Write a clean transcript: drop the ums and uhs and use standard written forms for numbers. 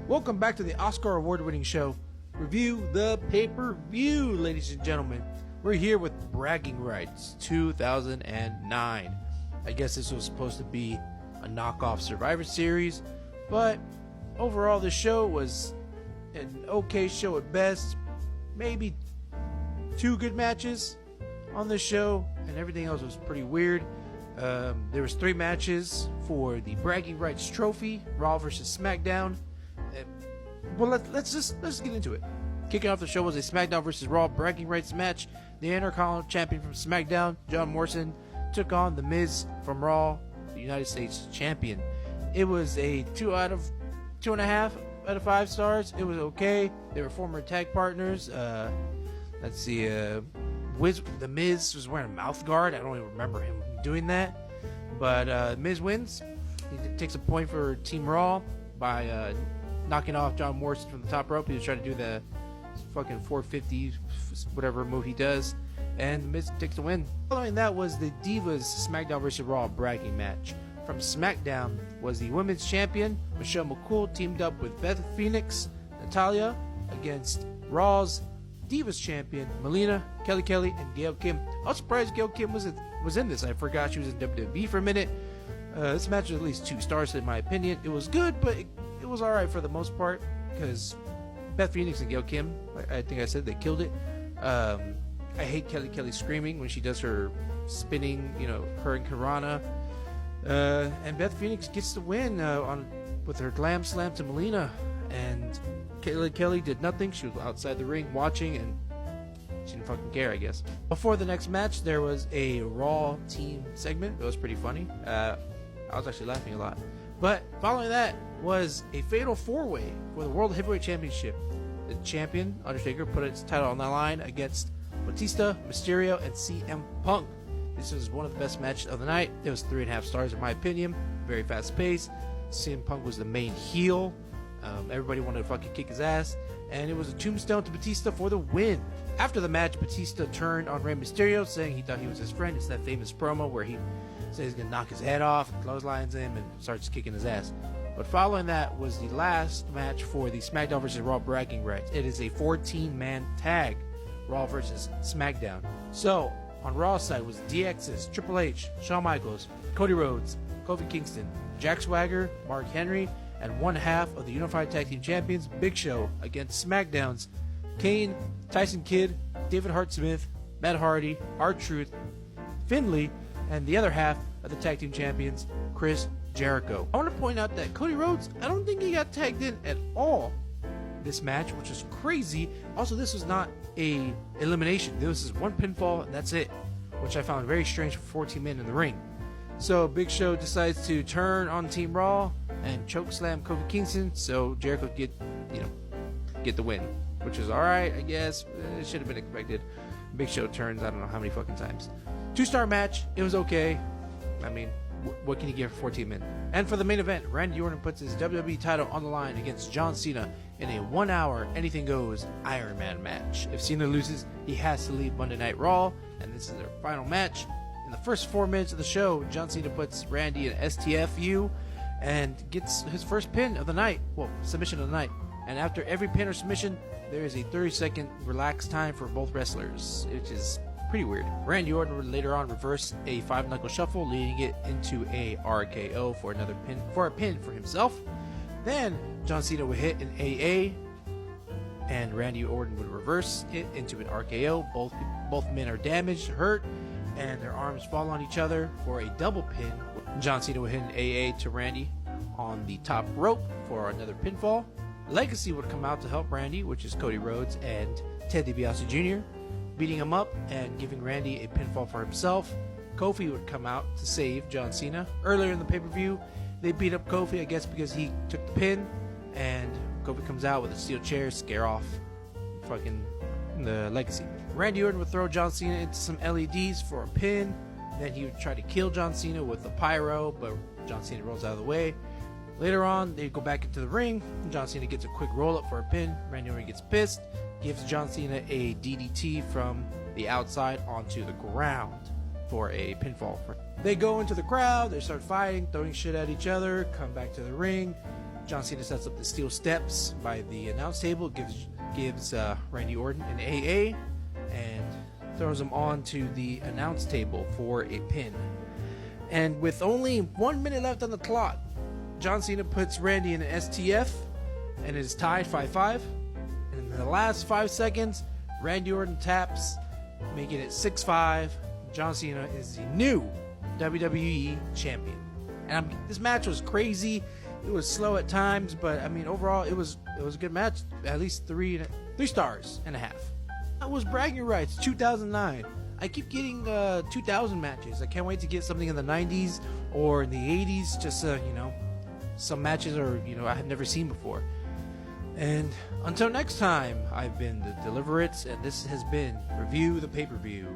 Welcome back to the Oscar award-winning show, Review the Pay-Per-View, ladies and gentlemen. We're here with Bragging Rights 2009. I guess this was supposed to be a knockoff Survivor Series, but overall the show was an okay show at best. Maybe 2 good matches on the show, and everything else was pretty weird. There was 3 matches for the Bragging Rights Trophy, Raw versus SmackDown. Well, let's get into it. Kicking off the show was a SmackDown versus Raw Bragging Rights match. The Intercontinental Champion from SmackDown, John Morrison, took on The Miz from Raw, the United States Champion. It was a 2.5 out of 5 stars. It was okay. They were former tag partners. Let's see. The Miz was wearing a mouth guard. I don't even remember him doing that. But Miz wins. He takes a point for Team Raw by knocking off John Morrison from the top rope. He was trying to do the fucking 450 whatever move he does, and The Miz takes the win. Following that was the Divas SmackDown vs. Raw bragging match. From SmackDown was the Women's Champion Michelle McCool teamed up with Beth Phoenix, Natalya against Raw's Divas Champion Melina, Kelly Kelly, and Gail Kim. I was surprised Gail Kim was in this. I forgot she was in WWE for a minute. This match was at least 2 stars in my opinion. It was good, but it was alright for the most part, because Beth Phoenix and Gail Kim, I think I said they killed it. I hate Kelly Kelly screaming when she does her spinning, her and Karana. And Beth Phoenix gets the win with her glam slam to Melina. And Kelly Kelly did nothing. She was outside the ring watching, and she didn't fucking care, I guess. Before the next match, there was a Raw team segment. It was pretty funny. I was actually laughing a lot. But following that was a fatal 4-way for the World Heavyweight Championship. The champion, Undertaker, put its title on the line against Batista, Mysterio, and CM Punk. This was one of the best matches of the night. It was 3.5 stars in my opinion. Very fast paced. CM Punk was the main heel. Everybody wanted to fucking kick his ass. And it was a tombstone to Batista for the win. After the match, Batista turned on Rey Mysterio, saying he thought he was his friend. It's that famous promo where he says he's going to knock his head off, and clotheslines him, and starts kicking his ass. But following that was the last match for the SmackDown vs. Raw bragging rights. It is a 14-man tag, Raw vs. SmackDown. So, on Raw's side was DX's Triple H, Shawn Michaels, Cody Rhodes, Kofi Kingston, Jack Swagger, Mark Henry, and one half of the Unified Tag Team Champions, Big Show, against SmackDown's Kane, Tyson Kidd, David Hart Smith, Matt Hardy, R-Truth, Finlay, and the other half of the Tag Team Champions, Chris Jericho. I want to point out that Cody Rhodes, I don't think he got tagged in at all this match, which is crazy. Also, this was not a elimination. This is one pinfall, and that's it, which I found very strange for 14 men in the ring. So Big Show decides to turn on Team Raw and chokeslam Kofi Kingston, so Jericho get the win, which is alright, I guess. It should have been expected. Big Show turns, I don't know how many fucking times. 2-star match. It was okay. I mean, what can you give for 14 men? And for the main event, Randy Orton puts his WWE title on the line against John Cena in a 1-hour anything goes Iron Man match. If Cena loses, he has to leave Monday Night Raw, and this is their final match. In the first 4 minutes of the show, John Cena puts Randy in STFU and gets his first pin of the night. Well, submission of the night. And after every pin or submission, there is a 30-second relaxed time for both wrestlers, which is pretty weird. Randy Orton would later on reverse a 5-knuckle shuffle, leading it into a RKO for a pin for himself. Then John Cena would hit an AA, and Randy Orton would reverse it into an RKO. Both men are damaged, hurt, and their arms fall on each other for a double pin. John Cena would hit an AA to Randy on the top rope for another pinfall. Legacy would come out to help Randy, which is Cody Rhodes and Ted DiBiase Jr., beating him up and giving Randy a pinfall for himself. Kofi would come out to save John Cena. Earlier in the pay-per-view, they beat up Kofi, I guess because he took the pin, and Kofi comes out with a steel chair, scare off fucking the Legacy. Randy Orton would throw John Cena into some LEDs for a pin. Then he would try to kill John Cena with a pyro, but John Cena rolls out of the way. Later on, they go back into the ring. John Cena gets a quick roll-up for a pin. Randy Orton gets pissed, gives John Cena a DDT from the outside onto the ground for a pinfall. They go into the crowd, they start fighting, throwing shit at each other, come back to the ring. John Cena sets up the steel steps by the announce table, gives Randy Orton an AA, and throws him onto the announce table for a pin. And with only 1 minute left on the clock, John Cena puts Randy in an STF, and it is tied 5-5. And in the last 5 seconds, Randy Orton taps, making it 6-5. John Cena is the new WWE champion. And this match was crazy. It was slow at times, but I mean overall it was a good match. At least 3 stars and a half. That was Bragging Rights 2009. I keep getting 2000 matches. I can't wait to get something in the 90s or in the 80s. Just some matches I have never seen before. And until next time, I've been the Deliverance, and this has been Review the Pay-Per-View.